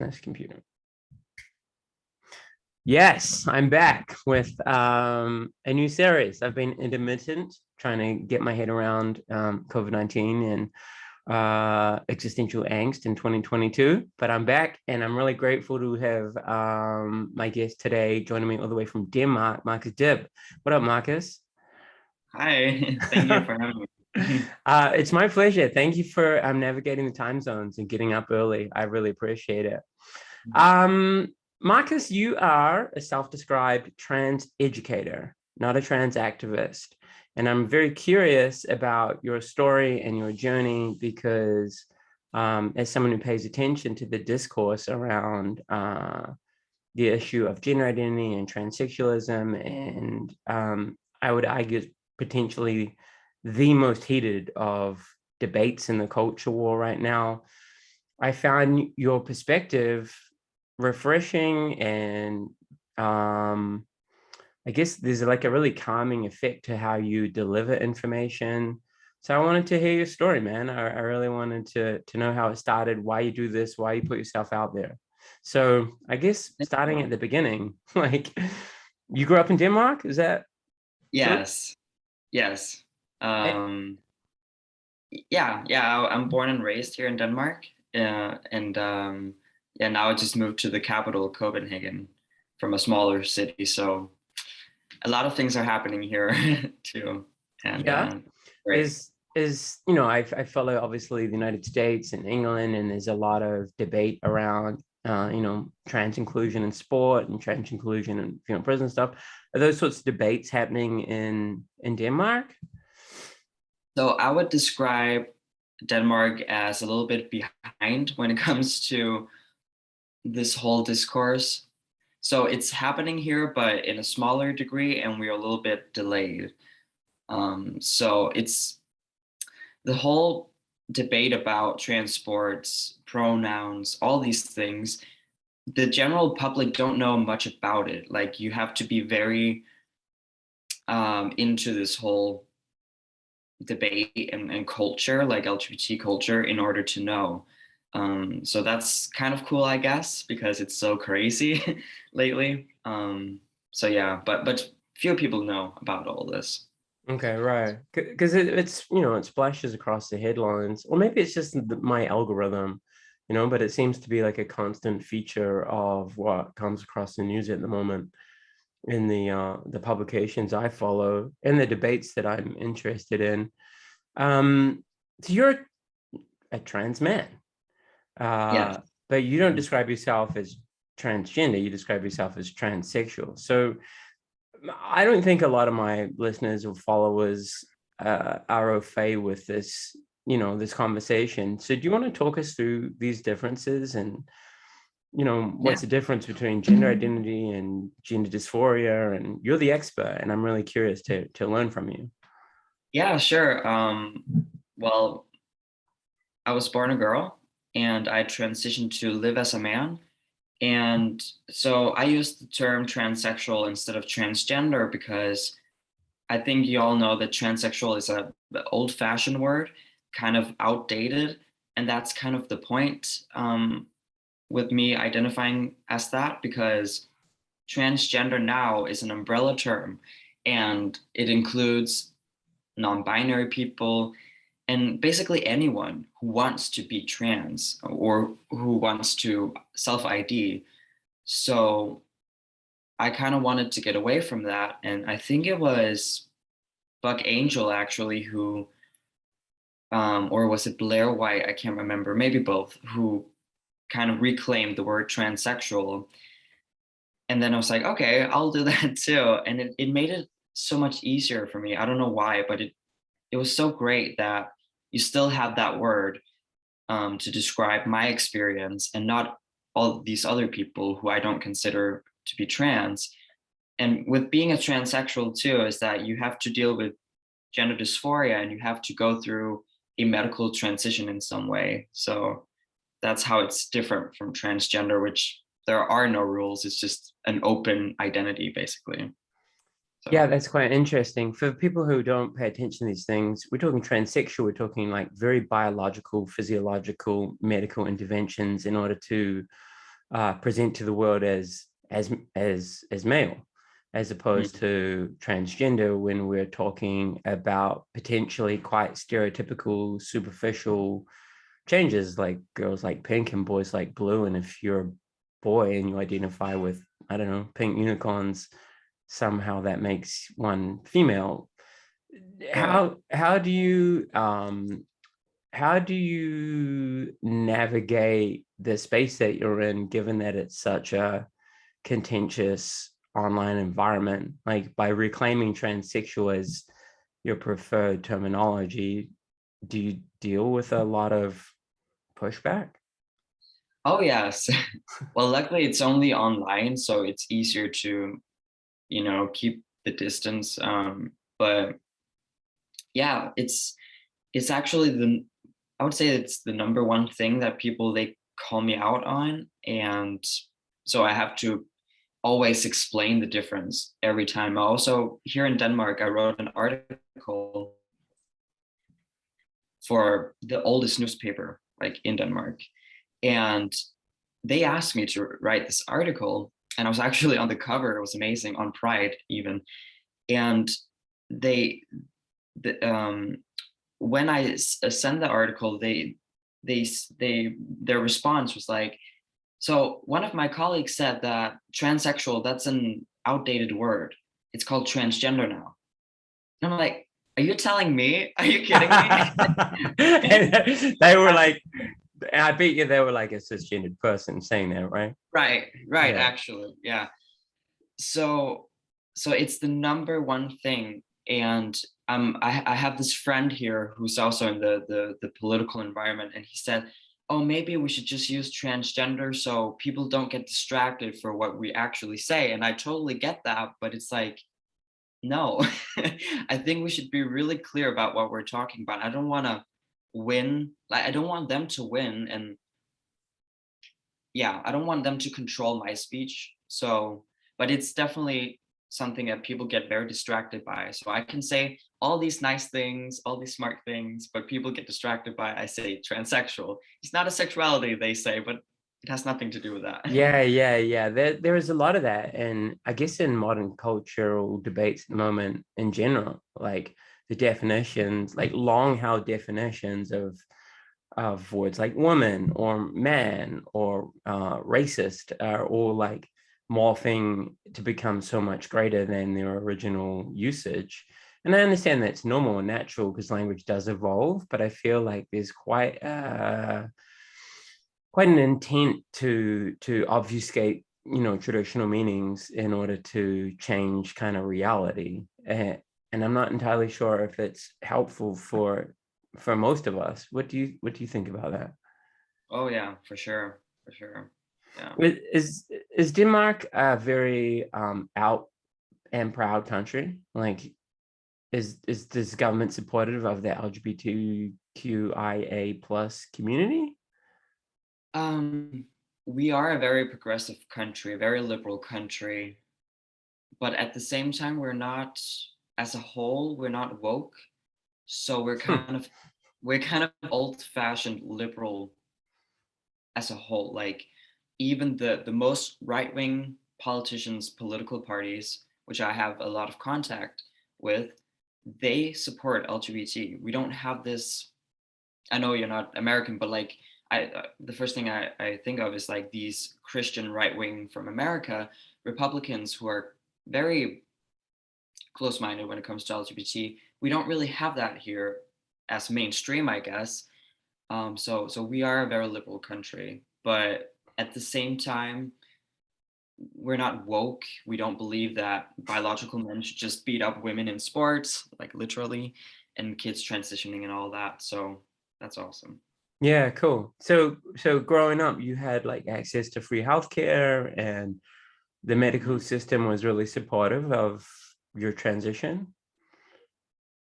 Nice computer. Yes, I'm back with a new series. I've been intermittent, trying to get my head around COVID-19 and existential angst in 2022. But I'm back, and I'm really grateful to have my guest today joining me all the way from Denmark, Marcus Dibb. What up, Marcus? Hi, thank you for having me. It's my pleasure. Thank you for navigating the time zones and getting up early. I really appreciate it. Um, Marcus, you are a self-described trans educator, not a trans activist. And I'm very curious about your story and your journey because as someone who pays attention to the discourse around the issue of gender identity and transsexualism, and I would argue potentially the most heated of debates in the culture war right now, I found your perspective refreshing and I guess there's like a really calming effect to how you deliver information. So I wanted to hear your story, man. I really wanted to know how it started, why you do this, why you put yourself out there. So I guess starting at the beginning, like you grew up in Denmark, is that true? Yes, yes. Um, I'm born and raised here in Denmark, and yeah, now I just moved to the capital, Copenhagen, from a smaller city. So a lot of things are happening here too, and Yeah. great. Is I follow obviously the United States and England, and there's a lot of debate around trans inclusion in sport and trans inclusion and prison stuff. Are those sorts of debates happening in Denmark? So I would describe Denmark as a little bit behind when it comes to this whole discourse. So it's happening here, but in a smaller degree, and we're a little bit delayed. So it's the whole debate about transports, pronouns, all these things. The general public don't know much about it. Like you have to be very into this whole debate and culture, like LGBT culture, in order to know. So that's kind of cool, I guess, because it's so crazy lately. So yeah, but few people know about all this. Okay, right. Because it's it splashes across the headlines, or maybe it's just my algorithm, but it seems to be like a constant feature of what comes across the news at the moment in the publications I follow and the debates that I'm interested in. So you're a trans man, Yes. but you don't Mhm. describe yourself as transgender. You describe yourself as transsexual. So I don't think a lot of my listeners or followers are au fait with this, this conversation. So do you want to talk us through these differences and, Yeah. what's the difference between gender identity and gender dysphoria? And you're the expert, and I'm really curious to learn from you. Yeah, sure. Well, I was born a girl and I transitioned to live as a man. And so I use the term transsexual instead of transgender because I think you all know that transsexual is a old-fashioned word, kind of outdated, and that's kind of the point with me identifying as that because transgender now is an umbrella term, and it includes non-binary people and basically anyone who wants to be trans or who wants to self-ID. So I kind of wanted to get away from that, and I think it was Buck Angel actually who, or was it Blair White? I can't remember, maybe both, who kind of reclaimed the word transsexual. And then I was like, okay, I'll do that too. And it made it so much easier for me. I don't know why, but it was so great that you still have that word to describe my experience and not all these other people who I don't consider to be trans. And with being a transsexual too, is that you have to deal with gender dysphoria and you have to go through a medical transition in some way. So that's how it's different from transgender, which there are no rules. It's just an open identity, basically. Yeah, So that's quite interesting. For people who don't pay attention to these things, we're talking transsexual, we're talking like very biological, physiological, medical interventions in order to present to the world as male, as opposed to transgender, when we're talking about potentially quite stereotypical, superficial changes, like girls like pink and boys like blue. And if you're a boy and you identify with, I don't know, pink unicorns, somehow that makes one female. Right. How do you navigate the space that you're in, given that it's such a contentious online environment? Like, by reclaiming transsexual as your preferred terminology, do you deal with a lot of pushback? Oh yes. Well, luckily it's only online, so it's easier to, keep the distance. But yeah, it's actually I would say it's the number one thing that people they call me out on, and so I have to always explain the difference every time. Also, here in Denmark, I wrote an article for the oldest newspaper like in Denmark, and they asked me to write this article, and I was actually on the cover. It was amazing, on Pride even. And they the, when I sent the article, their response was like, so one of my colleagues said that transsexual, that's an outdated word. It's called transgender now. And I'm like, are you telling me? Are you kidding me? They were like, I bet you they were like a cisgendered person saying that, right? Right, Yeah. actually. Yeah. So it's the number one thing. And I have this friend here who's also in the political environment, and he said, oh, maybe we should just use transgender so people don't get distracted for what we actually say. And I totally get that, but it's like, no. I think we should be really clear about what we're talking about. I don't want to win, like I don't want them to win, and yeah, I don't want them to control my speech. So, but it's definitely something that people get very distracted by. So I can say all these nice things, all these smart things, but people get distracted by, I say transsexual. It's not a sexuality, they say, but it has nothing to do with that. Yeah. There is a lot of that. And I guess in modern cultural debates at the moment in general, like the definitions, like long held definitions of words like woman or man or racist are all like morphing to become so much greater than their original usage. And I understand that's normal and natural because language does evolve, but I feel like there's quite an intent to obfuscate, traditional meanings in order to change kind of reality. And I'm not entirely sure if it's helpful for most of us. What do you think about that? Oh yeah, for sure. For sure. Yeah. Is Denmark a very out and proud country? Like, is this government supportive of the LGBTQIA plus community? Um, we are a very progressive country, a very liberal country, but at the same time, as a whole, we're not woke. So Hmm. we're kind of old-fashioned liberal as a whole. Like even the most right-wing politicians, political parties, which I have a lot of contact with, they support LGBT. We don't have this. I know you're not American, but like the first thing I think of is like these Christian right wing from America Republicans who are very close minded when it comes to LGBT. We don't really have that here as mainstream, I guess. So we are a very liberal country, but at the same time, we're not woke. We don't believe that biological men should just beat up women in sports, like literally, and kids transitioning and all that. So that's awesome. Yeah, cool. So growing up, you had like access to free healthcare, and the medical Mhm. system was really supportive of your transition.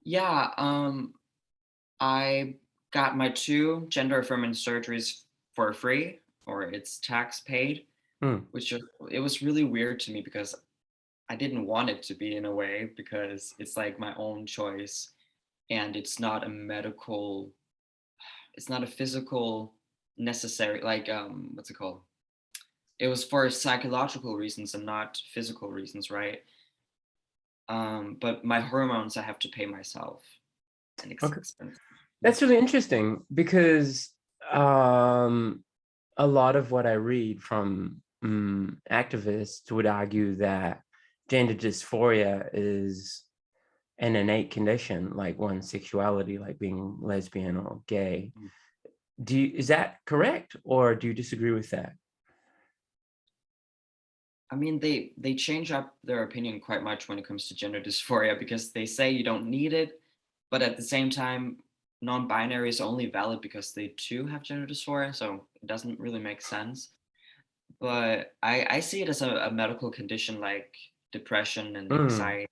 Yeah, I got my two gender affirming surgeries for free, or it's tax paid, Hmm. which it was really weird to me because I didn't want it to be in a way because it's like my own choice and it's not a physical necessary like what's it called? it was for psychological reasons and not physical reasons, right? But my hormones I have to pay myself, and it's Okay. expensive. That's really interesting because a lot of what I read from activists would argue that gender dysphoria is an innate condition, like one's sexuality, like being lesbian or gay. Is that correct, or do you disagree with that? I mean, they change up their opinion quite much when it comes to gender dysphoria because they say you don't need it, but at the same time, non-binary is only valid because they too have gender dysphoria, so it doesn't really make sense. But I see it as a medical condition like depression and Mm, anxiety.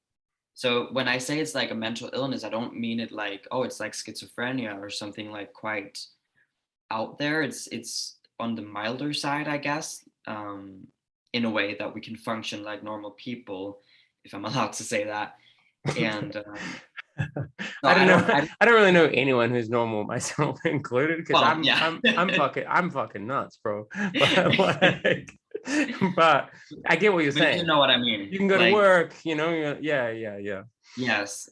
So when I say it's like a mental illness, I don't mean it like, oh, it's like schizophrenia or something like quite out there. It's on the milder side, I guess, in a way that we can function like normal people, if I'm allowed to say that. And so I don't know. I don't, I don't really know anyone who's normal, myself included, because well, I'm yeah. I'm I'm fucking I'm fucking nuts, bro. But like, but I get what you're But you saying. know what I mean. You can go to Like, work, you know. Yeah. yes.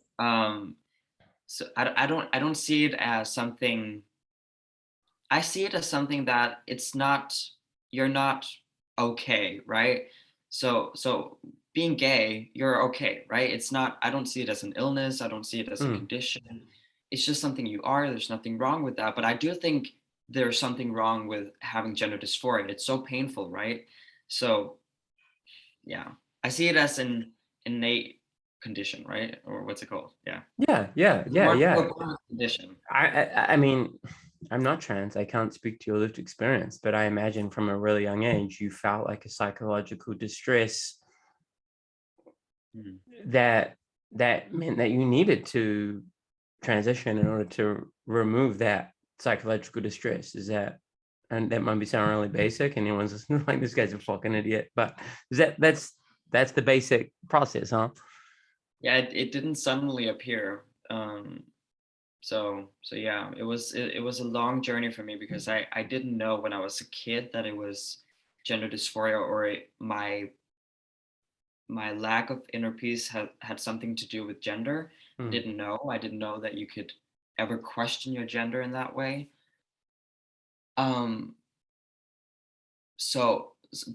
So I don't see it as something. I see it as something that it's not, you're not okay, right? So being gay, you're okay, right? It's not, I don't see it as an illness, I don't see it as a Mm. condition. It's just something you are. There's nothing wrong with that. But I do think there's something wrong with having gender dysphoria. It's so painful, right? So yeah. I see it as an innate condition, right? Or what's it called? Yeah. Yeah. We're born with a condition. I mean, I'm not trans. I can't speak to your lived experience, but I imagine from a really young age, you felt like a psychological distress Mhm. that meant that you needed to transition in order to remove that psychological distress. Is that, and that might be sounding really basic, and anyone's listening like this guy's a fucking idiot, but is that's the basic process, huh? Yeah, it didn't suddenly appear. So yeah, it was a long journey for me because I didn't know when I was a kid that it was gender dysphoria, or my lack of inner peace had something to do with gender. Mm, Didn't know. I didn't know that you could ever question your gender in that way. Um,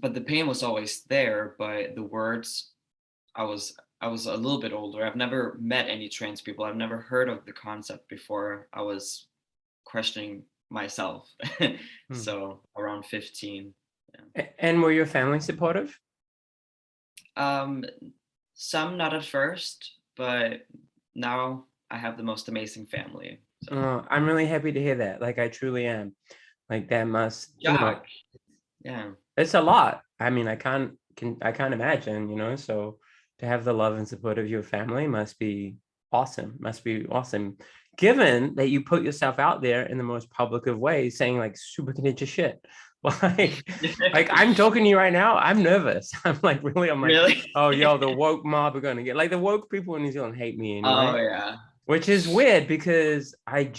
but the pain was always there, but the words, I was a little bit older. I've never met any trans people. I've never heard of the concept before. I was questioning myself. mm. So around 15. Yeah. And were your family supportive? Um, some not at first, but now I have the most amazing family. So I'm really happy to hear that. Like, I truly am. Like, that must, shock. Yeah. it's a lot. I mean, I can't imagine, so to have the love and support of your family must be awesome. Must be awesome. Given that you put yourself out there in the most public of ways, saying like super contentious shit. Like, like I'm talking to you right now, I'm nervous. I'm like, Really? oh yo, the woke mob are gonna get, like, the woke people in New Zealand hate me Oh anyway. yeah. Which is weird because I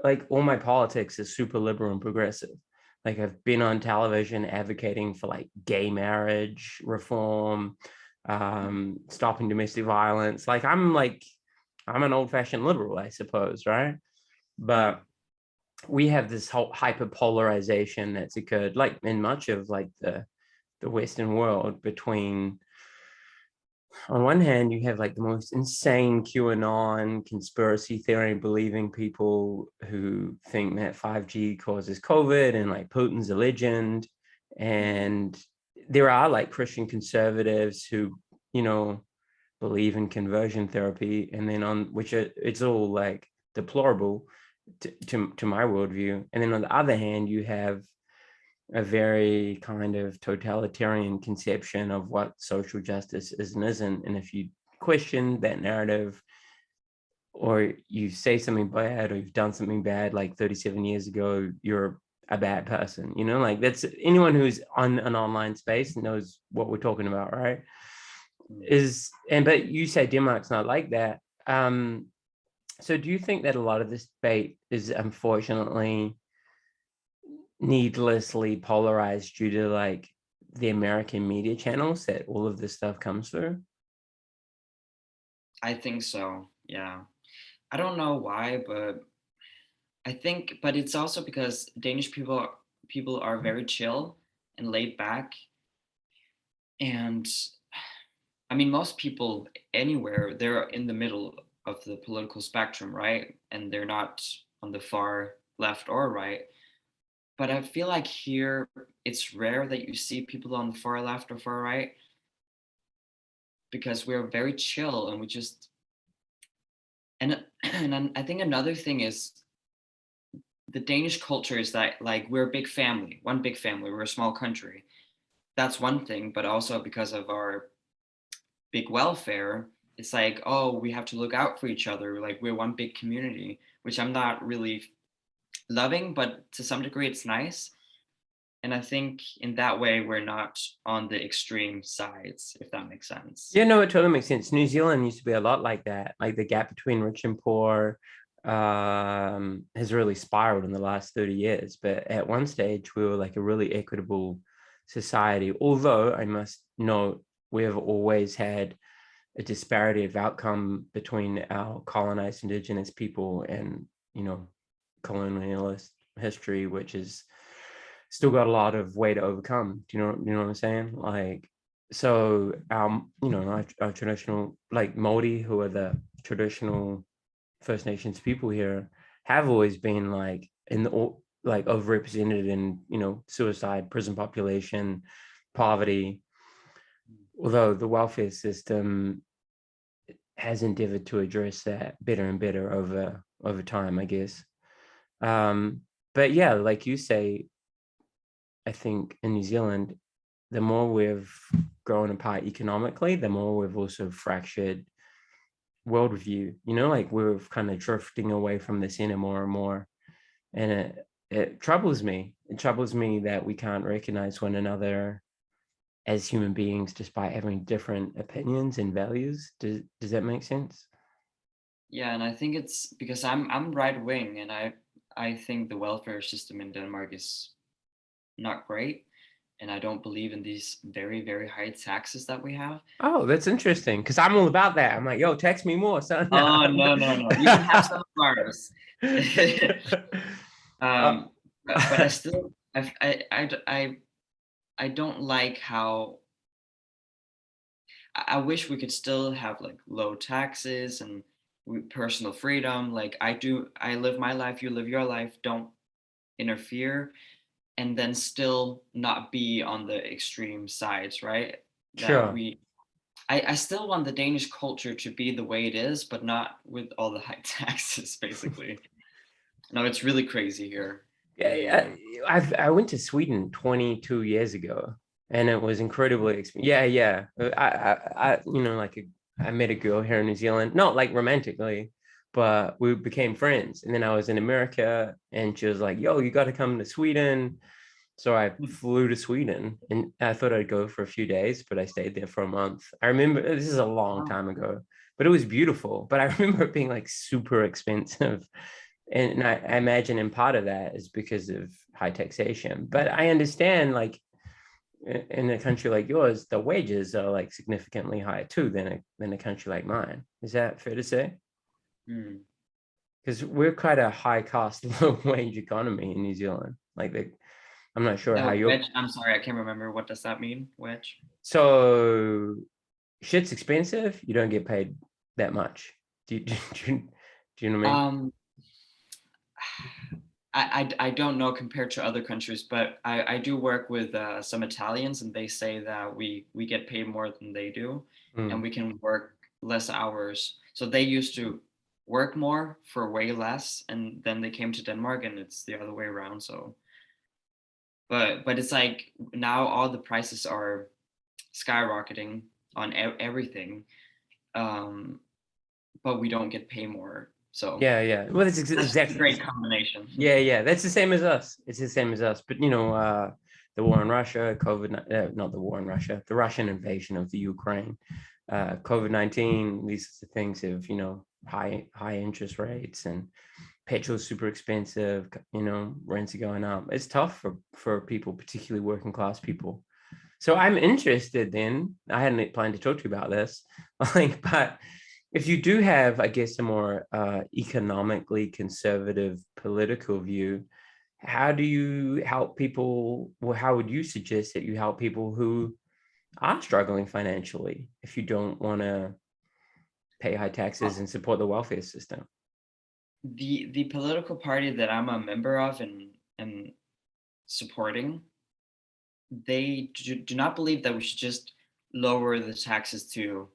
like, all my politics is super liberal and progressive. Like, I've been on television advocating for like gay marriage reform, stopping domestic violence. Like, I'm an old-fashioned liberal, I suppose, right? Yeah. But we have this whole hyper polarization that's occurred, like in much of like the Western world, between, on one hand, you have like the most insane QAnon conspiracy theory believing people who think that 5G causes COVID and like Putin's a legend. And there are like Christian conservatives who, you know, believe in conversion therapy, and then on which it's all like deplorable to my worldview. And then on the other hand, you have a very kind of totalitarian conception of what social justice is and isn't. And if you question that narrative, or you say something bad, or you've done something bad like 37 years ago, you're a bad person. Like, that's, anyone who's on an online space knows what we're talking about, right? But you say Denmark's not like that. So do you think that a lot of this debate is unfortunately needlessly polarized due to like the American media channels that all of this stuff comes through? I think so. Yeah. I don't know why, but I think, but it's also because Danish people are very chill and laid back, and I mean most people anywhere they're in the middle of the political spectrum, right? And they're not on the far left or right. But I feel like here it's rare that you see people on the far left or far right because we're very chill and we just and I think another thing is the Danish culture is that like we're a big family, one big family. We're a small country. That's one thing, but also because of our big welfare, it's like, oh, we have to look out for each other. Like we're one big community, which I'm not really loving, but to some degree it's nice. And I think in that way we're not on the extreme sides, if that makes sense. Yeah, no, it totally makes sense. New Zealand used to be a lot like that. Like the gap between rich and poor has really spiraled in the last 30 years. But at one stage, we were like a really equitable society. Although I must note, we have always had a disparity of outcome between our colonized indigenous people and, you know, colonialist history, which is still got a lot of way to overcome. Do you know what I'm saying? Like, so our traditional, like Maori, who are the traditional First Nations people here, have always been like in the like overrepresented in, you know, suicide, prison population, poverty. Although the welfare system has endeavored to address that better and better over time, I guess. But yeah, like you say, I think in New Zealand, the more we've grown apart economically, the more we've also fractured worldview. You know, like we're kind of drifting away from the center more and more. And it troubles me. It troubles me that we can't recognize one another as human beings despite having different opinions and values. Does that make sense? Yeah, and I think it's because I'm right wing and I think the welfare system in Denmark is not great and I don't believe in these very, very high taxes that we have. Oh, that's interesting. Because I'm all about that. I'm like, yo, text me more, son. Oh no, no, no. You can have some of ours. Uh, um but I still I don't like how I wish we could still have like low taxes and personal freedom. Like I live my life, you live your life, don't interfere, and then still not be on the extreme sides, right? That sure. I still want the Danish culture to be the way it is, but not with all the high taxes, basically. No, it's really crazy here. Yeah, I went to Sweden 22 years ago, and it was incredibly yeah, yeah. You know, like I met a girl here in New Zealand, not like romantically, but we became friends. And then I was in America, and she was like, "Yo, you got to come to Sweden." So I flew to Sweden, and I thought I'd go for a few days, but I stayed there for a month. I remember this is a long Oh, time ago, but it was beautiful. But I remember it being like super expensive. And I imagine in part of that is because of high taxation. But I understand, like in a country like yours, the wages are like significantly higher too than a country like mine. Is that fair to say? hmm. Because we're quite a high cost, low wage economy in New Zealand. Like I'm not sure how you're. Wedge. I'm sorry, I can't remember. What does that mean? Wedge. So shit's expensive. You don't get paid that much. Do you know what I mean? Um, I don't know compared to other countries, but I do work with some Italians, and they say that we get paid more than they do, and Mm. we can work less hours. So they used to work more for way less, and then they came to Denmark, and it's the other way around. So, but it's like now all the prices are skyrocketing on everything, um, but we don't get paid more. So Yeah, yeah. Well, that's that's a exactly. great combination. Yeah, yeah, that's the same as us. It's the same as us. But you know, the war in Russia, not the war in Russia, the Russian invasion of the Ukraine, COVID-19. These things have, you know, high interest rates and petrol's super expensive, you know, rents are going up. It's tough for people, particularly working class people. So I'm interested then, I hadn't planned to talk to you about this, like, but if you do have, I guess, a more economically conservative political view, how do you help people, well, how would you suggest that you help people who are struggling financially if you don't want to pay high taxes and support the welfare system? The political party that I'm a member of and supporting, they do not believe that we should just lower the taxes to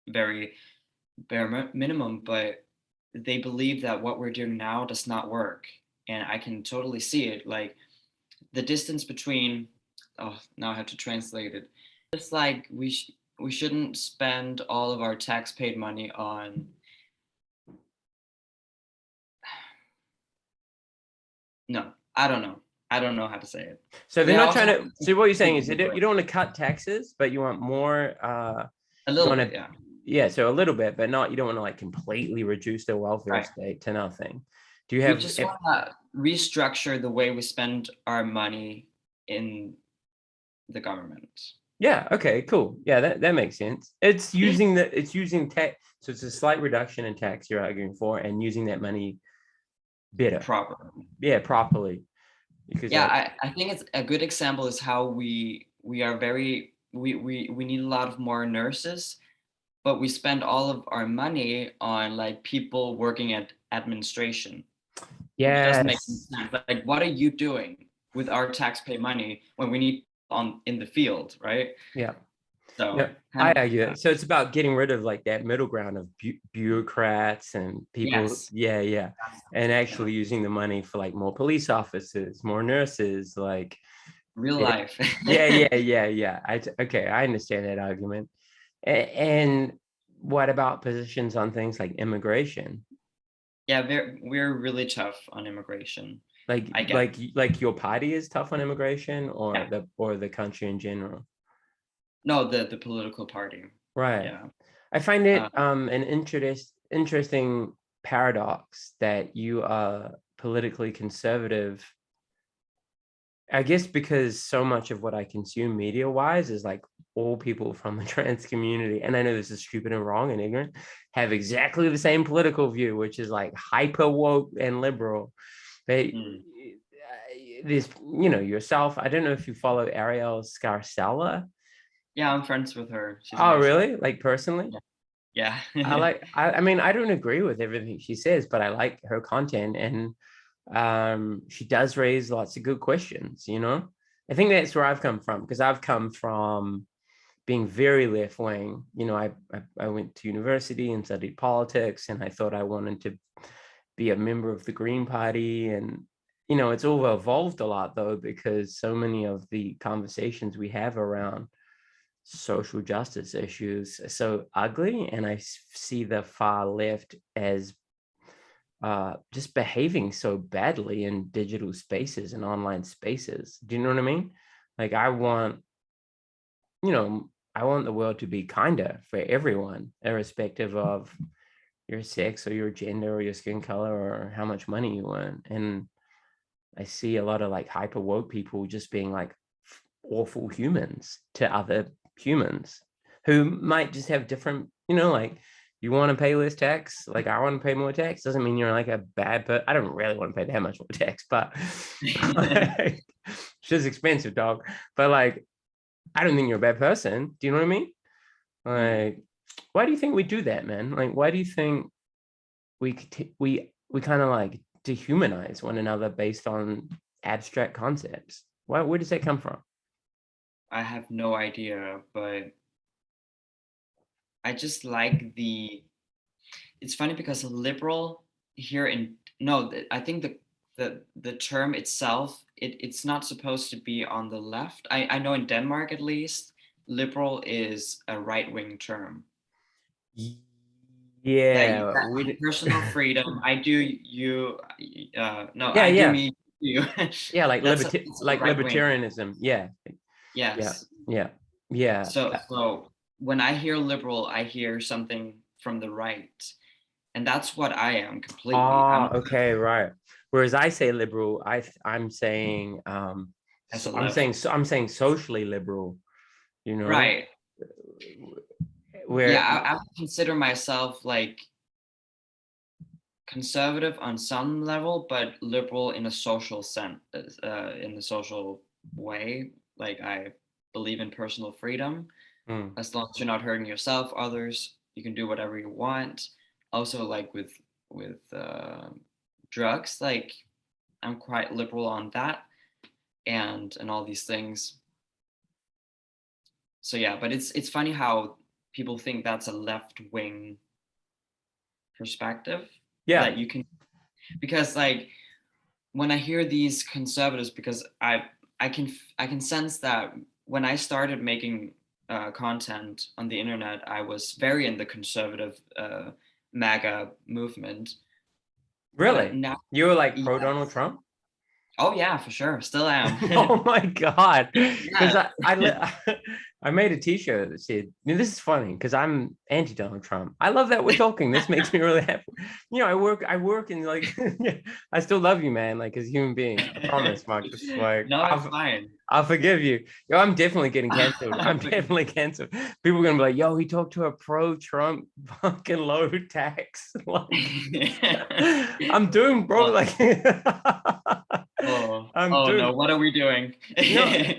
very minimum, but they believe that what we're doing now does not work. And I can totally see it. Like the distance between, oh, now I have to translate it. It's like we shouldn't spend all of our tax paid money on, no, I don't know. I don't know how to say it. So they're They not also trying have to, so what you're saying is to that you don't want to cut taxes, but you want more, a you little want bit, to, yeah. yeah, so a little bit, but not, you don't want to like completely reduce the welfare Right. state to nothing. Do you We have, just want to restructure the way we spend our money in the government. yeah, okay, cool. Yeah, that makes sense. It's using tech, so it's a slight reduction in tax you're arguing for, and using that money better. Proper. Yeah, properly. Because Yeah, I think it's a good example is how we are very we need a lot of more nurses, but we spend all of our money on like people working at administration, which doesn't make any yes. sense. Like, what are you doing with our taxpayer money when we need on in the field, right? Yeah. So Yeah, kind I of argue that. So it's about getting rid of like that middle ground of bureaucrats and people. yes, Yeah, yeah. And yeah, actually using the money for like more police officers, more nurses, like, real yeah, life. yeah. Okay, I understand that argument. And what about positions on things like immigration? Yeah, we're really tough on immigration. Like, I get like your party is tough on immigration, yeah. or the country in general? No, the political party. Right. Yeah. I find Uh, it an interesting paradox that you are politically conservative. I guess because so much of what I consume media wise is like all people from the trans community, and I know this is stupid and wrong and ignorant, have exactly the same political view, which is like hyper woke and liberal. They mm. There's, you know, yourself. I don't know if you follow Ariel Scarcella. Yeah, I'm friends with her. She's Oh, amazing. really? Like personally? Yeah. I Yeah. like, I mean, I don't agree with everything she says, but I like her content, and she does raise lots of good questions, you know? I think that's where I've come from, because I've come from being very left wing. You know, I went to university and studied politics, and I thought I wanted to be a member of the Green Party. And, you know, it's all evolved a lot though, because so many of the conversations we have around social justice issues are so ugly, and I see the far left as just behaving so badly in digital spaces and online spaces. Do you know what I mean? Like, I want, you know, I want the world to be kinder for everyone, irrespective of your sex or your gender or your skin color or how much money you earn. And I see a lot of like hyper woke people just being like awful humans to other humans who might just have different, you know, like, you want to pay less tax, like I want to pay more tax, doesn't mean you're like a bad person. I don't really want to pay that much more tax, but like, it's just expensive, dog. But like, I don't think you're a bad person. Do you know what I mean? Mm. Like, why do you think we do that, man? Like, why do you think we kind of like dehumanize one another based on abstract concepts? Where does that come from? I have no idea, but I just like it's funny because liberal here in no, I think the term itself, it's not supposed to be on the left. I know in Denmark at least, liberal is a right-wing term. That you Yeah, have personal freedom. I do you no, yeah, I do yeah, me you. yeah, like That's the right wing. libertarianism. Yeah, yeah, Yes. yeah, yeah. So when I hear liberal, I hear something from the right. and that's what I am completely. Oh, I'm okay, right. Whereas I say liberal, I'm saying as a I'm saying socially liberal, you know, right. where Yeah, I would consider myself like conservative on some level, but liberal in a social sense, in a social way. Like I believe in personal freedom. mm, As long as you're not hurting yourself, others, you can do whatever you want. Also, like with drugs, like I'm quite liberal on that, and all these things. So yeah, but it's funny how people think that's a left wing perspective yeah, that you can, because like when I hear these conservatives, because I can sense that when I started making content on the internet, I was very in the conservative MAGA movement. But really. now, You were like pro Donald yes, Trump? oh yeah, for sure, still am. Oh my God. Because Yeah. I made a t-shirt that said, this is funny because I'm anti Donald Trump. I love that we're talking. This makes me really happy. You know, I work in like I still love you, man, like as a human being. I promise, Marcus. Like No, it's fine. I'll forgive you. Yo, I'm definitely getting canceled. I'm definitely canceled. People are gonna be like, yo, he talked to a pro-Trump fucking low tax. Like I'm doomed, bro. Oh, Like oh, I'm oh no, doomed. what are we doing? No,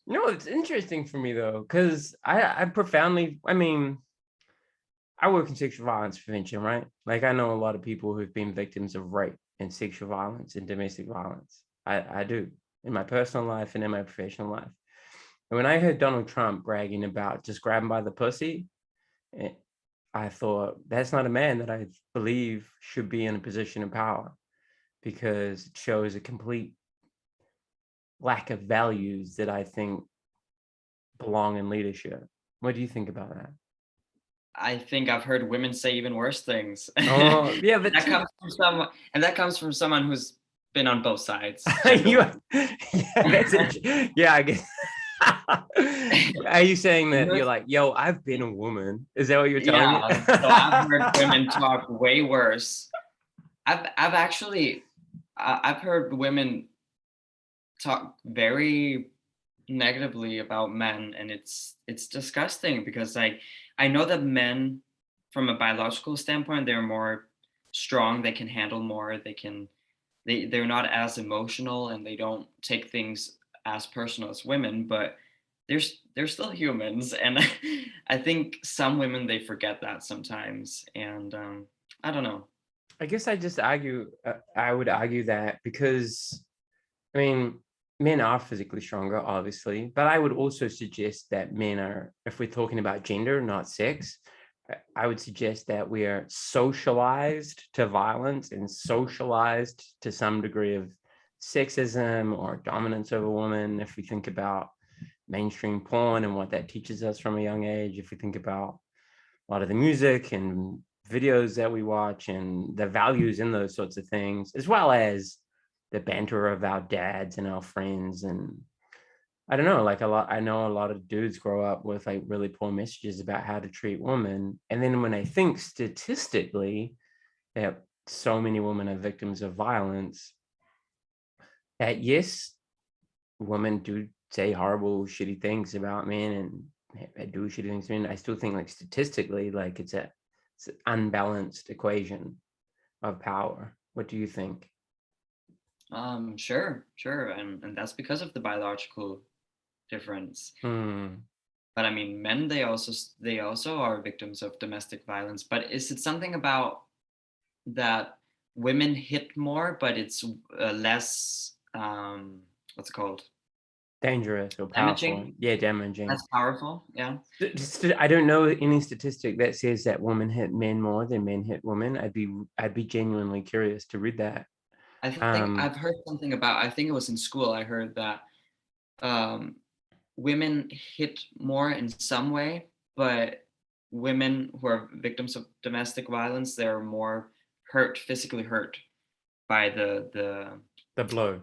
no, it's interesting for me though, because I profoundly, I mean, I work in sexual violence prevention, right? Like I know a lot of people who've been victims of rape and sexual violence and domestic violence. I do in my personal life and in my professional life. And when I heard Donald Trump bragging about just grabbing by the pussy, eh, I thought that's not a man that I believe should be in a position of power because it shows a complete lack of values that I think belong in leadership. What do you think about that? I think I've heard women say even worse things. Oh, yeah, but That comes from someone, and that comes from someone who's been on both sides you, generally. yeah, that's it. Yeah, I guess. Are you saying that you're like, yo, I've been a woman? Is that what you're telling me? Yeah, so I've heard women talk way worse. I've actually I've heard women talk very negatively about men, and it's disgusting because like I know that men from a biological standpoint they're more strong, they can handle more, they're not as emotional and they don't take things as personal as women, but they're still humans, and I think some women they forget that sometimes, and I don't know. I guess I would argue that because, I mean, men are physically stronger, obviously, but I would also suggest that men are, if we're talking about gender, not sex, I would suggest that we are socialized to violence and socialized to some degree of sexism or dominance over women. If we think about mainstream porn and what that teaches us from a young age, if we think about a lot of the music and videos that we watch and the values in those sorts of things, as well as the banter of our dads and our friends. And I don't know, like I know a lot of dudes grow up with like really poor messages about how to treat women. And then when I think statistically that so many women are victims of violence, that yes, women do say horrible, shitty things about men and do shitty things to men. I still think like statistically, like it's an unbalanced equation of power. What do you think? Sure, and that's because of the biological difference. Hmm. But I mean, men they also are victims of domestic violence. But is it something about that women hit more, but it's less what's it called? Dangerous or powerful? Damaging, Yeah, damaging. less powerful? Yeah. I don't know any statistic that says that women hit men more than men hit women. I'd be genuinely curious to read that. I think Um, I've heard something about, I think it was in school, I heard that um, women hit more in some way, but women who are victims of domestic violence, they're more hurt, physically hurt by the the blow.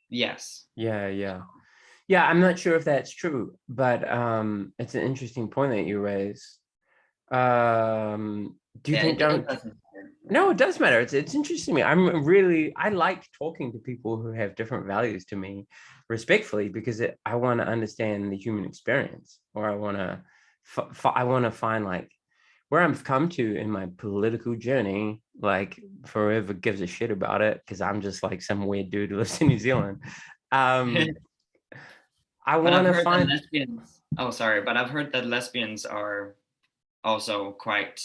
yes. Yeah, yeah. Yeah, I'm not sure if that's true, but it's an interesting point that you raise. Do you Yeah, think it Donald doesn't. No, it does matter. It's interesting to me. I like talking to people who have different values to me respectfully, because I want to understand the human experience, or I want to find like where I've come to in my political journey, like forever gives a shit about it, because I'm just like some weird dude who lives in New Zealand. Um, I But I've want to heard that find lesbians, oh, sorry, but I've heard that lesbians are also quite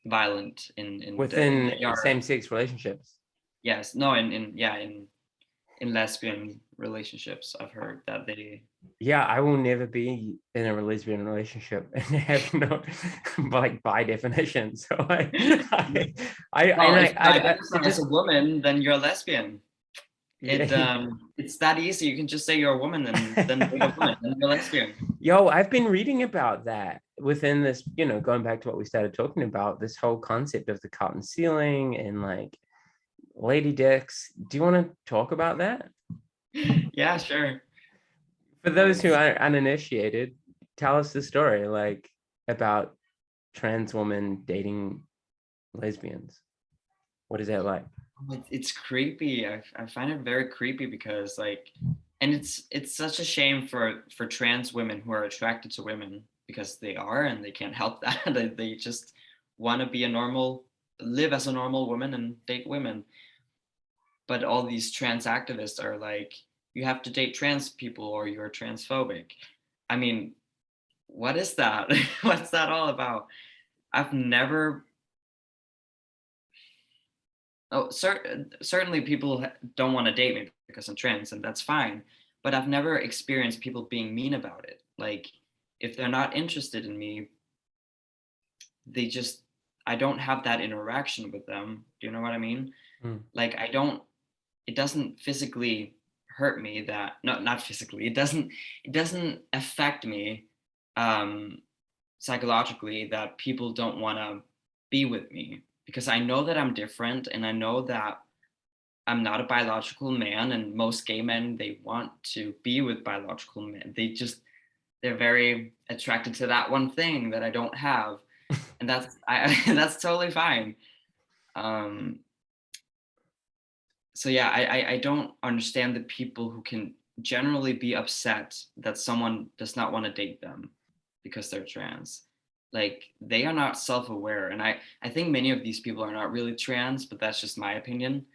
violent in within they are, same-sex relationships. yes, no, in lesbian relationships, I've heard that they, Yeah, I will never be in a lesbian relationship and have no, like by definition. So well, if you it identify as just, a woman, then you're a lesbian. yeah. It's that easy. You can just say you're a woman and then date a woman, and you're a lesbian. Yo, I've been reading about that within this, going back to what we started talking about, this whole concept of the cotton ceiling and like lady dicks. Do you want to talk about that? Yeah, sure. For those who are uninitiated, tell us the story, like about trans women dating lesbians. What is that like? It's creepy. I find it very creepy because like, and it's such a shame for trans women who are attracted to women because they are and they can't help that. They just want to be a normal, live as a normal woman and date women. But all these trans activists are like, you have to date trans people or you're transphobic. I mean, what is that? What's that all about? I've never. Oh, certainly people don't want to date me because I'm trans, and that's fine. But I've never experienced people being mean about it. Like, if they're not interested in me, they just, I don't have that interaction with them. Do you know what I mean? Mm. Like, I don't, it doesn't physically hurt me that, no, not physically, it doesn't affect me um, psychologically that people don't want to be with me because I know that I'm different and I know that I'm not a biological man, and most gay men they want to be with biological men. They're very attracted to that one thing that I don't have, and that's totally fine. Um, so yeah, I don't understand the people who can generally be upset that someone does not want to date them because they're trans. Like they are not self-aware, and I think many of these people are not really trans, but that's just my opinion.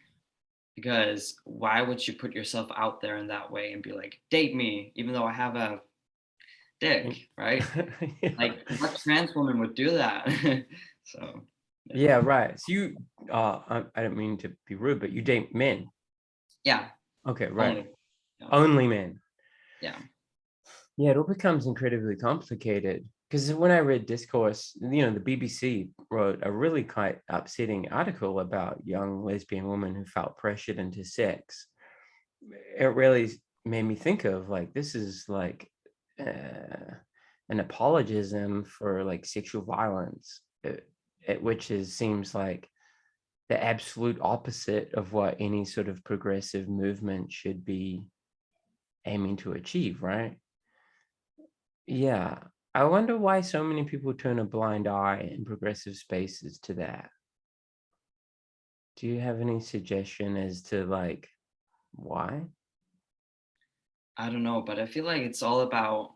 Because why would you put yourself out there in that way and be like, date me, even though I have a dick, right? Yeah. Like, what trans woman would do that? So, yeah. Yeah, right. So I don't mean to be rude, but you date men. Yeah, Okay, right. only. Yeah. Only men. Yeah. Yeah, it all becomes incredibly complicated. Because when I read Discourse, the BBC wrote a really quite upsetting article about young lesbian women who felt pressured into sex. It really made me think of like, this is like an apologism for like sexual violence, which seems like the absolute opposite of what any sort of progressive movement should be aiming to achieve, right? Yeah. I wonder why so many people turn a blind eye in progressive spaces to that. Do you have any suggestion as to like why? I don't know, but I feel like it's all about,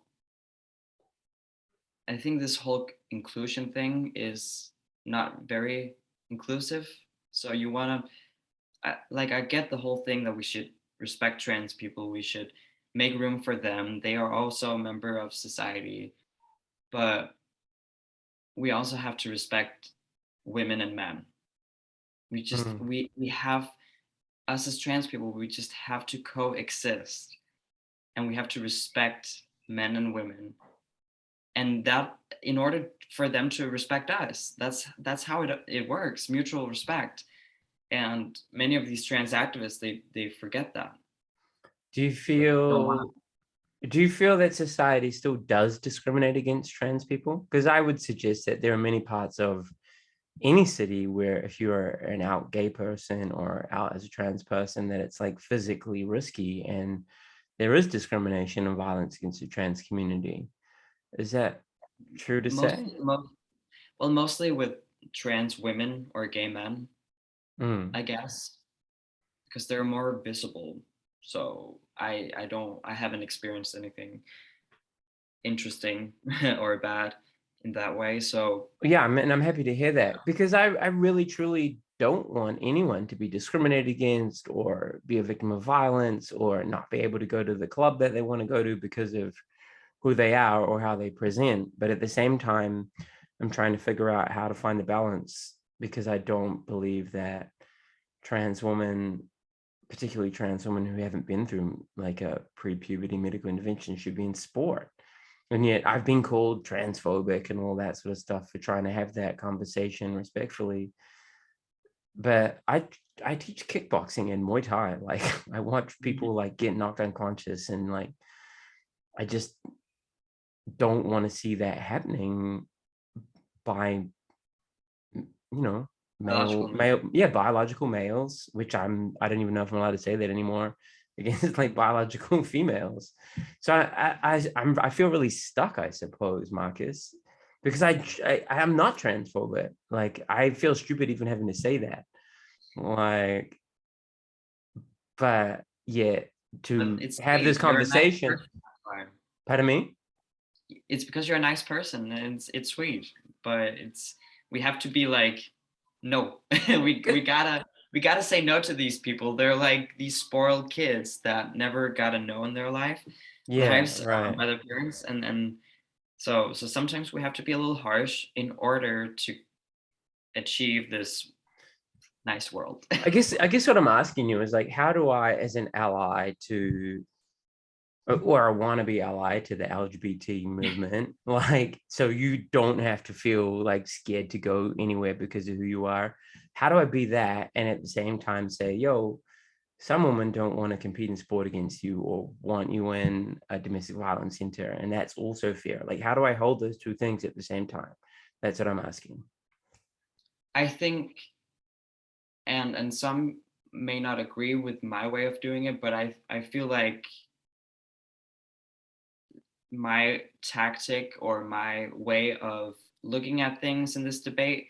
I think this whole inclusion thing is not very inclusive. So you want to, I get the whole thing that we should respect trans people, we should make room for them. They are also a member of society, but we also have to respect women and men. We just Mm. we have, us as trans people, we just have to coexist and we have to respect men and women. And that in order for them to respect us, that's how it works, mutual respect. And many of these trans activists they forget that. Do you They don't want feel do you feel that society still does discriminate against trans people? Because I would suggest that there are many parts of any city where if you're an out gay person or out as a trans person, that it's like physically risky and there is discrimination and violence against the trans community. Is that true to say? most, most well, mostly with trans women or gay men, Mm. I guess, because they're more visible. So I haven't experienced anything interesting or bad in that way. So Yeah, and I'm happy to hear that, because I really truly don't want anyone to be discriminated against or be a victim of violence or not be able to go to the club that they want to go to because of who they are or how they present. But at the same time, I'm trying to figure out how to find the balance, because I don't believe that trans women, particularly trans women who haven't been through like a pre-puberty medical intervention, should be in sport. And yet I've been called transphobic and all that sort of stuff for trying to have that conversation respectfully. But I teach kickboxing and Muay Thai. Like, I watch people like get knocked unconscious, and like I just don't want to see that happening by, biological biological males, which I don't even know if I'm allowed to say that anymore, against like biological females. So I feel really stuck, I suppose, Marcus, because I am not transphobic. Like, I feel stupid even having to say that. Like, but yeah, but to it's have this sweet. You're a nice conversation. person. That's why. Pardon me? It's because you're a nice person and it's sweet. But it's we have to be like, no, we gotta say no to these people. They're like these spoiled kids that never got a no in their Yeah, lives right. by their parents, and so sometimes we have to be a little harsh in order to achieve this nice world. I guess what I'm asking you is like, how do I, as an ally to, or a wannabe ally to the LGBT movement, like, so you don't have to feel like scared to go anywhere because of who you are. How do I be that and at the same time say, yo, some women don't want to compete in sport against you or want you in a domestic violence center, and that's also fair. Like, how do I hold those two things at the same time? That's what I'm asking. I think, and some may not agree with my way of doing it, but I feel like my tactic or my way of looking at things in this debate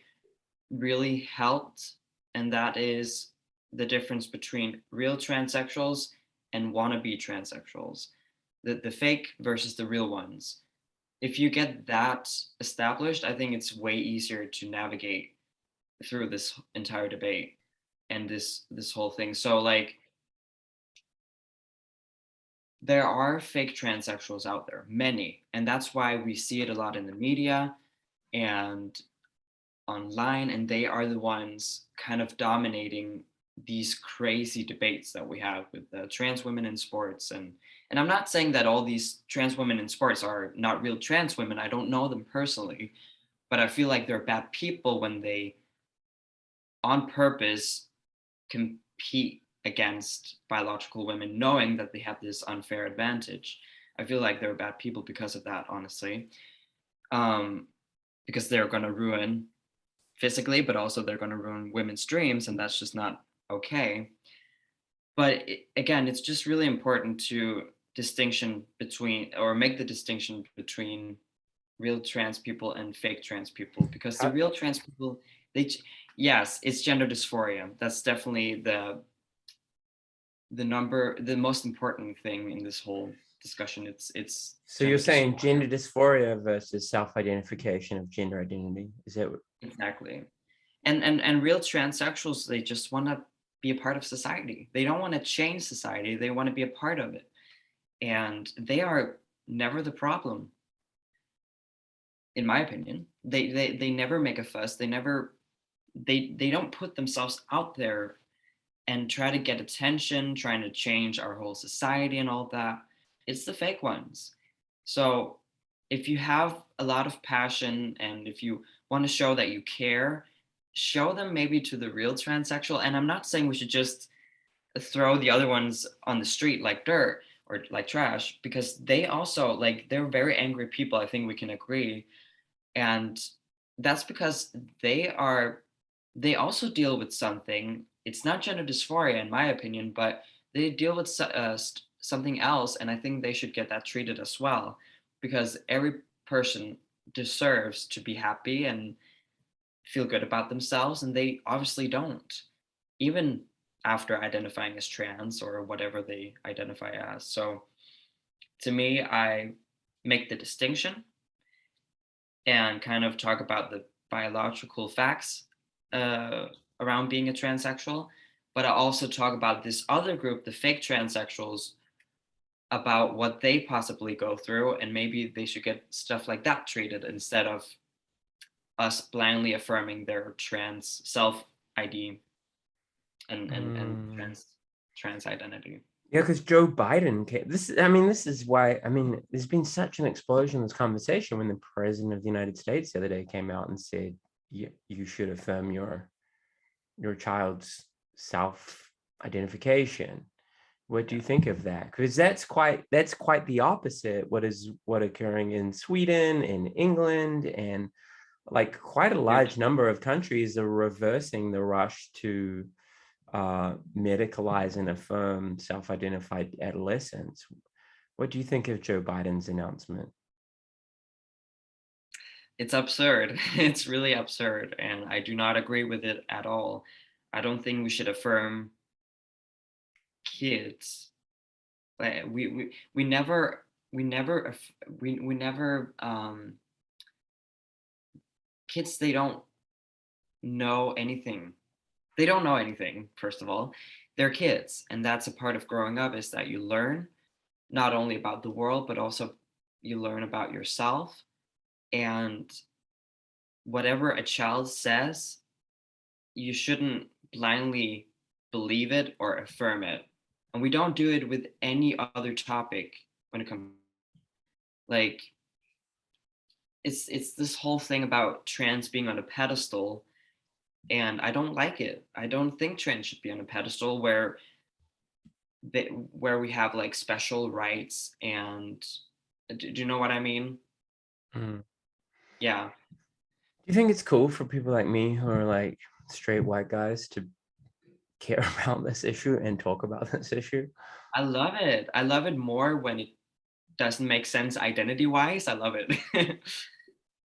really helped, and that is the difference between real transsexuals and wannabe transsexuals, the fake versus the real ones. If you get that established, I think it's way easier to navigate through this entire debate and this whole thing. So like there are fake transsexuals out there, many, and that's why we see it a lot in the media and online, and they are the ones kind of dominating these crazy debates that we have with trans women in sports. And I'm not saying that all these trans women in sports are not real trans women. I don't know them personally, but I feel like they're bad people when they on purpose compete against biological women knowing that they have this unfair advantage. I feel like they're bad people because of that, honestly. um, because they're going to ruin physically, but also they're going to ruin women's dreams, and that's just not okay. But again, it's just really important to distinction between, or make the distinction between real trans people and fake trans people, because the How, real trans people, they, yes, it's gender dysphoria. That's definitely the most important thing in this whole discussion. It's so you're gender saying gender dysphoria. dysphoria versus self-identification of gender identity? Is that Exactly. And real transsexuals, they just want to be a part of society. They don't want to change society, they want to be a part of it, and they are never the problem, in my opinion. They never make a fuss. They don't put themselves out there and try to get attention, trying to change our whole society and all that. It's the fake ones. So if you have a lot of passion and if you want to show that you care, show them maybe to the real transsexual. And I'm not saying we should just throw the other ones on the street like dirt or like trash, because they also, like, they're very angry people. I think we can agree. And that's because they also deal with something. It's not gender dysphoria, in my opinion, but they deal with something else, and I think they should get that treated as well, because every person deserves to be happy, feel good about themselves, and they obviously don't, even after identifying as trans or whatever they identify as. So to me, I make the distinction and kind of talk about the biological facts uh, around being a transsexual. But I also talk about this other group, the fake transsexuals, about what they possibly go through, and maybe they should get stuff like that treated instead of us blindly affirming their trans self ID and Mm. trans identity. Yeah, because Joe Biden came. I mean, this is why. I mean, there's been such an explosion in this conversation when the president of the United States the other day came out and said, you should affirm your child's self-identification. What do Yeah. you think of that? Because that's quite the opposite. What occurring in Sweden, in England, and like quite a large number of countries are reversing the rush to medicalize and affirm self-identified adolescents. What do you think of Joe Biden's announcement? It's absurd. It's really absurd, and I do not agree with it at all. I don't think we should affirm kids. Like, we never we never we never kids, they don't know anything. They don't know anything, first of all. They're kids, and that's a part of growing up, is that you learn not only about the world, but also you learn about yourself. And whatever a child says, you shouldn't blindly believe it or affirm it. And we don't do it with any other topic when it comes, like, it's this whole thing about trans being on a pedestal, and I don't like it. I don't think trans should be on a pedestal where we have like special rights, and do you know what I mean? Mm. Yeah. Do you think it's cool for people like me who are like straight white guys to care about this issue and talk about this issue? I love it. I love it more when it doesn't make sense identity wise. I love it.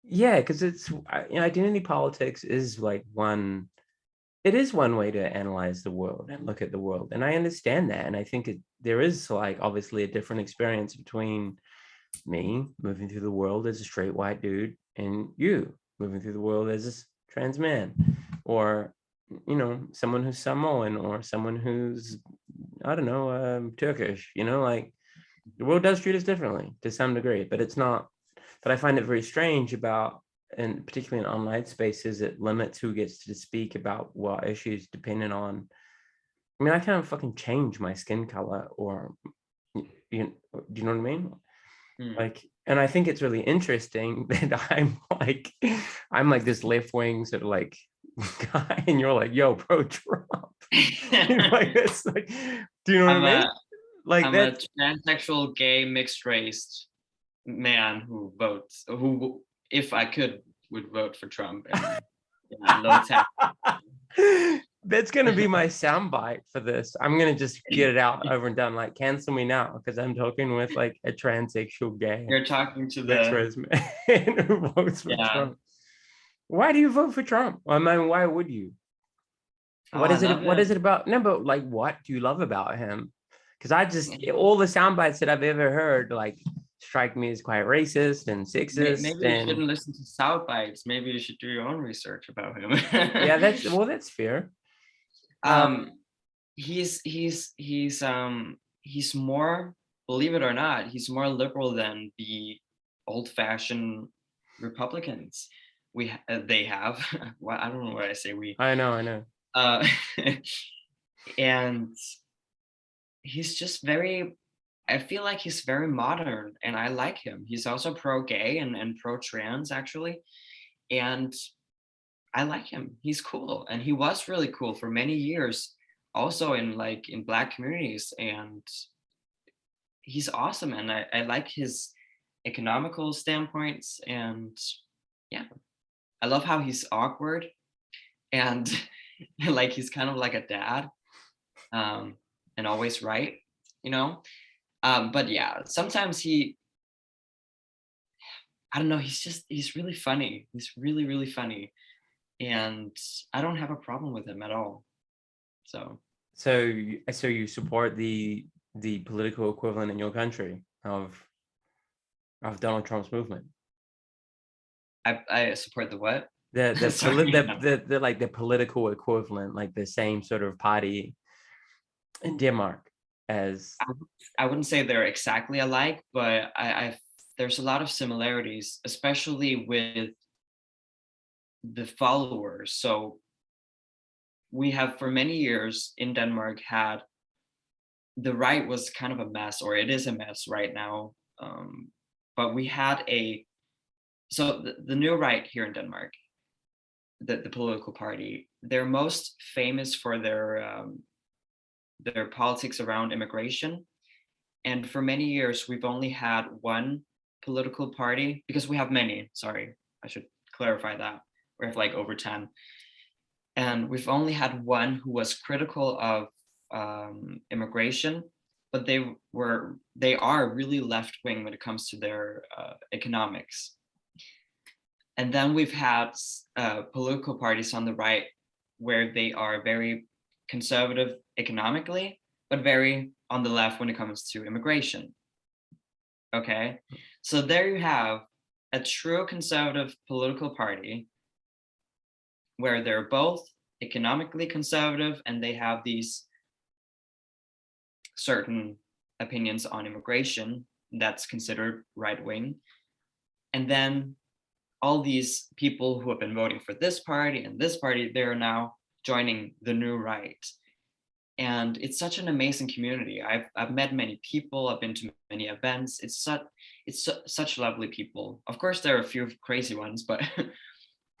Yeah, because identity politics is like it is one way to analyze the world and look at the world, and I understand that, and I think there is like obviously a different experience between me moving through the world as a straight white dude and you moving through the world as a trans man, or someone who's Samoan, or someone who's, I don't know, Turkish. Like the world does treat us differently to some degree, but it's not. But I find it very strange about, and particularly in online spaces, it limits who gets to speak about what issues depending on. I mean, I can't fucking change my skin color, or do you know what I mean? Hmm. Like, and I think it's really interesting that I'm like this left wing sort of like guy, and you're like, yo, pro Trump. Like it's like, do you know what I I'm mean? a Like I'm a that's transsexual, gay, mixed race man who, if I could, would vote for Trump, and yeah, low tax. that's gonna be my soundbite for this. I'm gonna just get it out over and done. Like, cancel me now because I'm talking with like a transsexual gay You're talking to mixed the, race man who votes for yeah. Trump. Why do you vote for Trump? I mean, why would you? Oh, I love What is him. it about? No, but like, what do you love about him? Because all the sound bites that I've ever heard, like, strike me as quite racist and sexist. Maybe you And shouldn't listen to sound bites. Maybe you should do your own research about him. yeah, that's fair. um, he's more, believe it or not, he's more liberal than the old-fashioned Republicans they have. Well, I don't know what I say we. I know. Uh, and he's just very. I feel like he's very modern, and I like him. He's also pro-gay and pro-trans, actually, and I like him. He's cool, and he was really cool for many years, also in Black communities, and he's awesome. And I like his economical standpoints, and yeah, I love how he's awkward and like he's kind of like a dad, um, and always right, you know. But yeah, sometimes I don't know, he's really funny. He's really, really funny. and I don't have a problem with him at all. So you support the political equivalent in your country of Donald Trump's movement? I support the what? The No. the like the political equivalent, like the same sort of party in Denmark as. I wouldn't say they're exactly alike, but there's a lot of similarities, especially with the followers. So we have for many years in Denmark had the right was kind of a mess, or it is a mess right now. But we had the new right here in Denmark, the political party, they're most famous for their politics around immigration. And for many years, we've only had one political party, because we have many. Sorry, I should clarify that. We have like over 10. And we've only had one who was critical of immigration, but they are really left wing when it comes to their economics. And then we've had political parties on the right where they are very conservative economically, but very on the left when it comes to immigration. Okay, so there you have a true conservative political party where they're both economically conservative and they have these certain opinions on immigration that's considered right wing. And then all these people who have been voting for this party and this party, they're now joining the new right. And it's such an amazing community. I've met many people. I've been to many events. It's such lovely people. Of course, there are a few crazy ones, but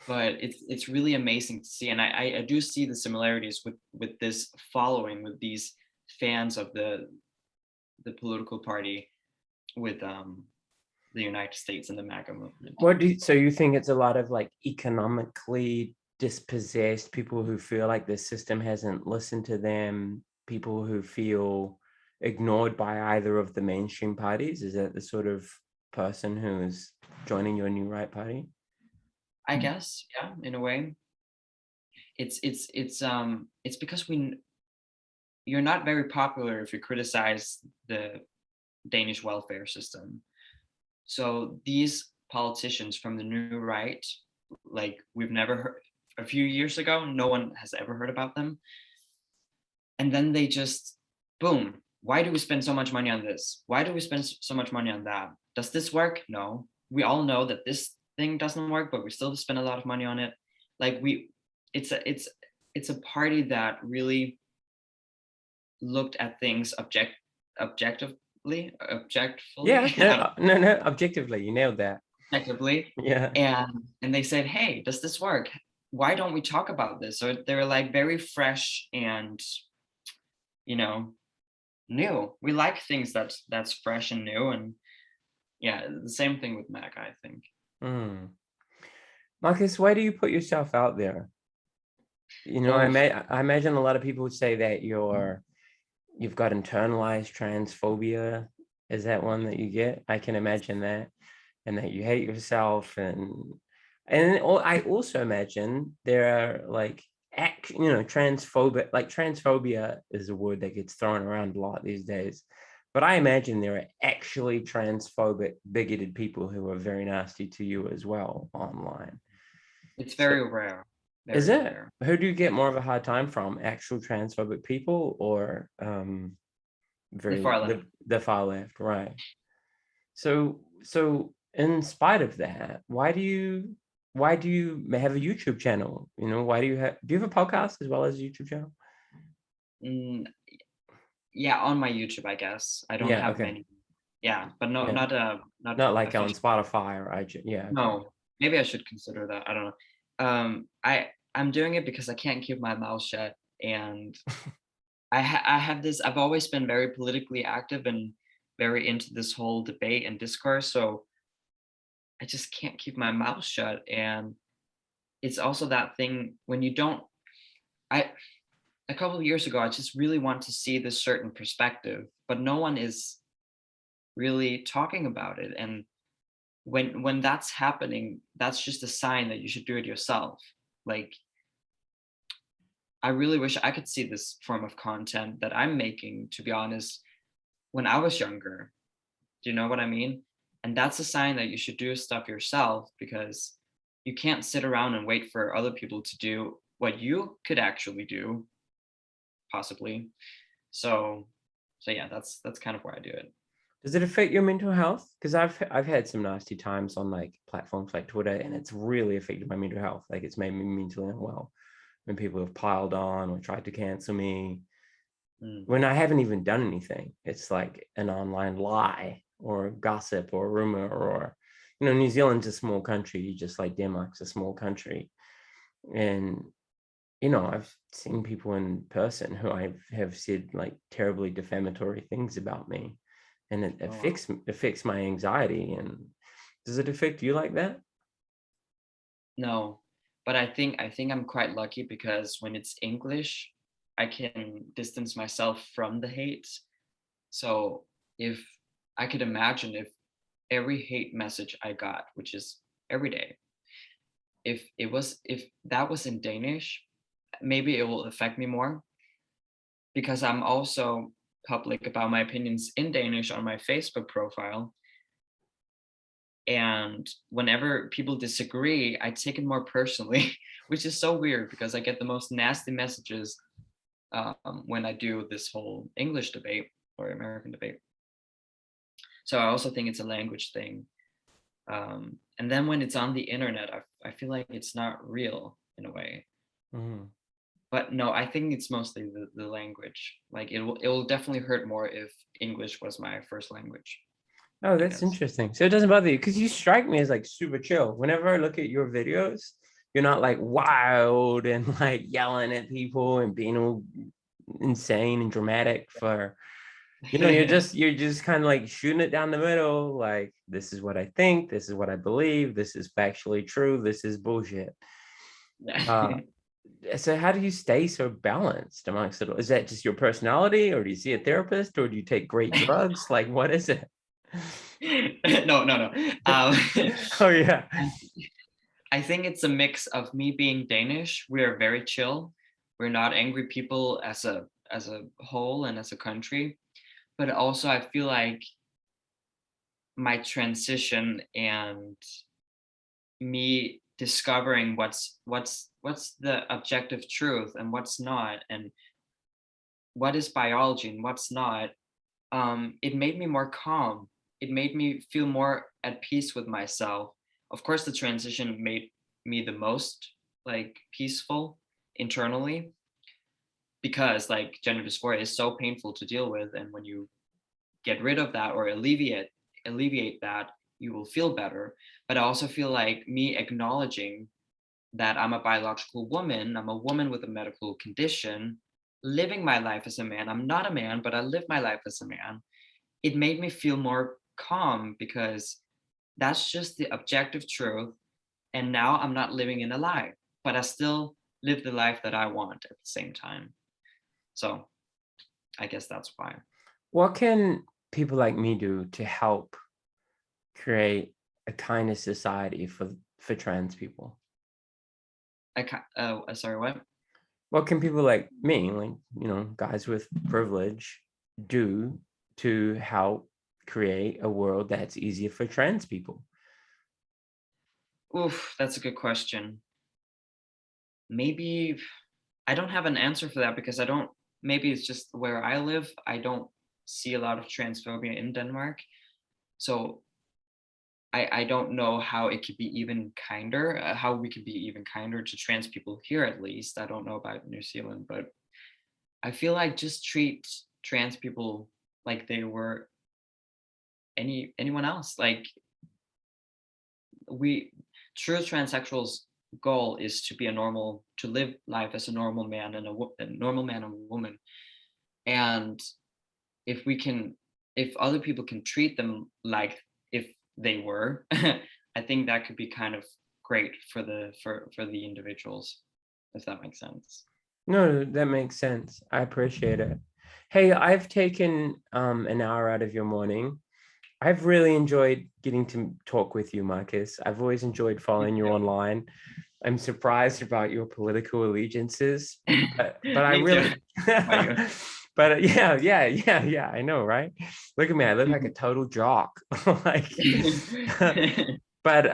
but it's really amazing to see. And I do see the similarities with this following, with these fans of the political party, with the United States and the MAGA movement. So you think it's a lot of like economically dispossessed people who feel like the system hasn't listened to them, people who feel ignored by either of the mainstream parties? Is that the sort of person who is joining your new right party? I guess, yeah, in a way. It's because you're not very popular if you criticize the Danish welfare system. So these politicians from the new right, like we've never heard, a few years ago, no one has ever heard about them. And then they just, boom, why do we spend so much money on this? Why do we spend so much money on that? Does this work? No. We all know that this thing doesn't work, but we still spend a lot of money on it. Like it's a party that really looked at things objectively. Yeah, no, objectively, you nailed that. Objectively. Yeah. And they said, hey, does this work? Why don't we talk about this? So they're like very fresh and, new. We like things that's fresh and new. And yeah, the same thing with Mac, I think. Marcus, why do you put yourself out there? I imagine a lot of people would say that you've got internalized transphobia. Is that one that you get? I can imagine that. And that you hate yourself. And I also imagine there are like, transphobic, like transphobia is a word that gets thrown around a lot these days. But I imagine there are actually transphobic, bigoted people who are very nasty to you as well online. It's very rare. Is it? Rare. Who do you get more of a hard time from? Actual transphobic people or the far left, right? So in spite of that, why do you have a YouTube channel? Why do you have a podcast as well as a YouTube channel? Yeah, on my YouTube, I guess. I don't have many. Yeah, but not like on Spotify or iTunes. Yeah. No, maybe I should consider that. I don't know. I'm doing it because I can't keep my mouth shut, and I have this. I've always been very politically active and very into this whole debate and discourse. So I just can't keep my mouth shut, and it's also that thing when you don't. A couple of years ago, I just really want to see this certain perspective, but no one is really talking about it. And when that's happening, that's just a sign that you should do it yourself. Like, I really wish I could see this form of content that I'm making, to be honest, when I was younger. Do you know what I mean? And that's a sign that you should do stuff yourself, because you can't sit around and wait for other people to do what you could actually do, possibly. So, so yeah, that's kind of where I do it. Does it affect your mental health? Because I've had some nasty times on like platforms like Twitter, and it's really affected my mental health. Like it's made me mentally unwell when people have piled on or tried to cancel me when I haven't even done anything. It's like an online lie or gossip or rumor, or New Zealand's a small country, just like Denmark's a small country. And I've seen people in person who I have said like terribly defamatory things about me, and it affects my anxiety. And does it affect you like that? No, but I think I'm quite lucky, because when it's English, I can distance myself from the hate. So if I could imagine, if every hate message I got, which is every day, if that was in Danish, maybe it will affect me more, because I'm also public about my opinions in Danish on my Facebook profile. And whenever people disagree, I take it more personally, which is so weird, because I get the most nasty messages when I do this whole English debate or American debate. So I also think it's a language thing. And then when it's on the internet, I feel like it's not real in a way. Mm. But no, I think it's mostly the language. Like it will definitely hurt more if English was my first language, Oh, I that's guess. interesting. So it doesn't bother you because you strike me as like super chill. Whenever I look at your videos, you're not like wild and like yelling at people and being all insane and dramatic for, you're just kind of like shooting it down the middle. Like, this is what I think. This is what I believe. This is factually true. This is bullshit. Uh, so how do you stay so balanced amongst it all? Is that just your personality, or do you see a therapist, or do you take great drugs? Like, what is it? No. Oh yeah. I think it's a mix of me being Danish. We are very chill. We're not angry people as a whole and as a country. But also I feel like my transition and me discovering what's the objective truth and what's not, and what is biology and what's not, it made me more calm. It made me feel more at peace with myself. Of course, the transition made me the most like peaceful internally, because like gender dysphoria is so painful to deal with, and when you get rid of that or alleviate that, you will feel better. But I also feel like me acknowledging that I'm a biological woman, I'm a woman with a medical condition, living my life as a man. I'm not a man, but I live my life as a man. It made me feel more calm, because that's just the objective truth. And now I'm not living in a lie, but I still live the life that I want at the same time. So I guess that's why. What can people like me do to help create a kinder society for trans people? Sorry, what? What can people like me, like guys with privilege, do to help create a world that's easier for trans people? Oof, that's a good question. Maybe I don't have an answer for that, because I don't, maybe it's just where I live. I don't see a lot of transphobia in Denmark. So I don't know how it could be even kinder, how we could be even kinder to trans people here, at least. I don't know about New Zealand, but I feel like just treat trans people like they were anyone else. Like we true transsexuals goal is to be to live life as a normal man and a normal man and woman. And if we can, if other people can treat them like if they were, I think that could be kind of great for the individuals, if that makes sense. No, that makes sense. I appreciate it. Hey, I've taken an hour out of your morning. I've really enjoyed getting to talk with you, Marcus. I've always enjoyed following you online. I'm surprised about your political allegiances, but I Me too. really, How about you? but yeah, I know, right? Look at me, I look like a total jock. Like, but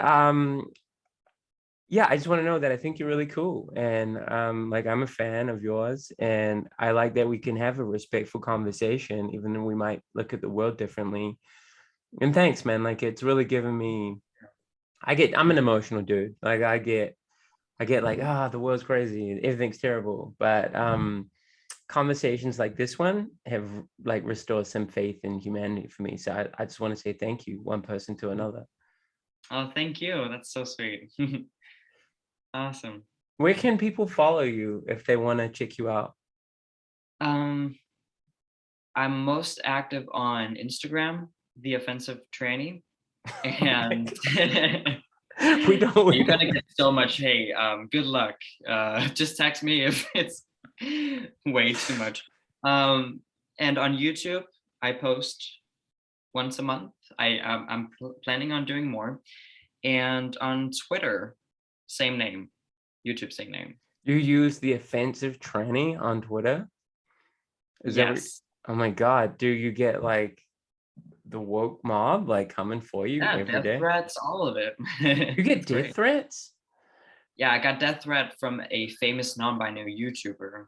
yeah, I just want to know that I think you're really cool, and like I'm a fan of yours, and I like that we can have a respectful conversation, even though we might look at the world differently. And thanks, man. Like it's really given me. I'm an emotional dude. Like I get like, the world's crazy, everything's terrible. But conversations like this one have like restored some faith in humanity for me. So I just want to say thank you, one person to another. Oh, thank you. That's so sweet. Awesome. Where can people follow you if they want to check you out? Um, I'm most active on Instagram, the offensive tranny, and We don't. you're gonna get so much hate. Good luck. Just text me if it's way too much. And on YouTube, I post once a month. I'm planning on doing more. And on Twitter, same name. YouTube, same name. You use the offensive tranny on Twitter? Is that what? Yes. Oh my God, do you get like the woke mob like coming for you Yeah, every death day? threats, all of it. You get It's death great. threats? Yeah, I got death threat from a famous non-binary YouTuber,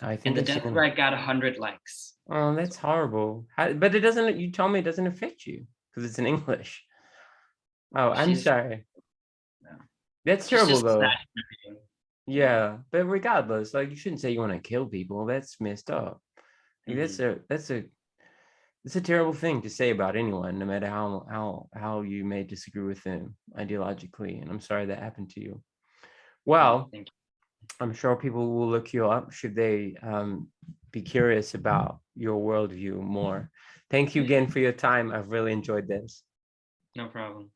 I and think the I've death seen them. threat got 100 likes. Oh, So, that's horrible. But it doesn't, you told me it doesn't affect you because it's in English. Oh, I'm she's, sorry. yeah, That's she's terrible just though. sad. Yeah. Yeah, but regardless, like you shouldn't say you want to kill people. That's messed up. Like, Hmm. it's a terrible thing to say about anyone, no matter how you may disagree with them ideologically. And I'm sorry that happened to you. Oh, Well, thank I'm sure people will look you up should they be curious about your worldview more. Thank you again for your time. I've really enjoyed this. you. No problem.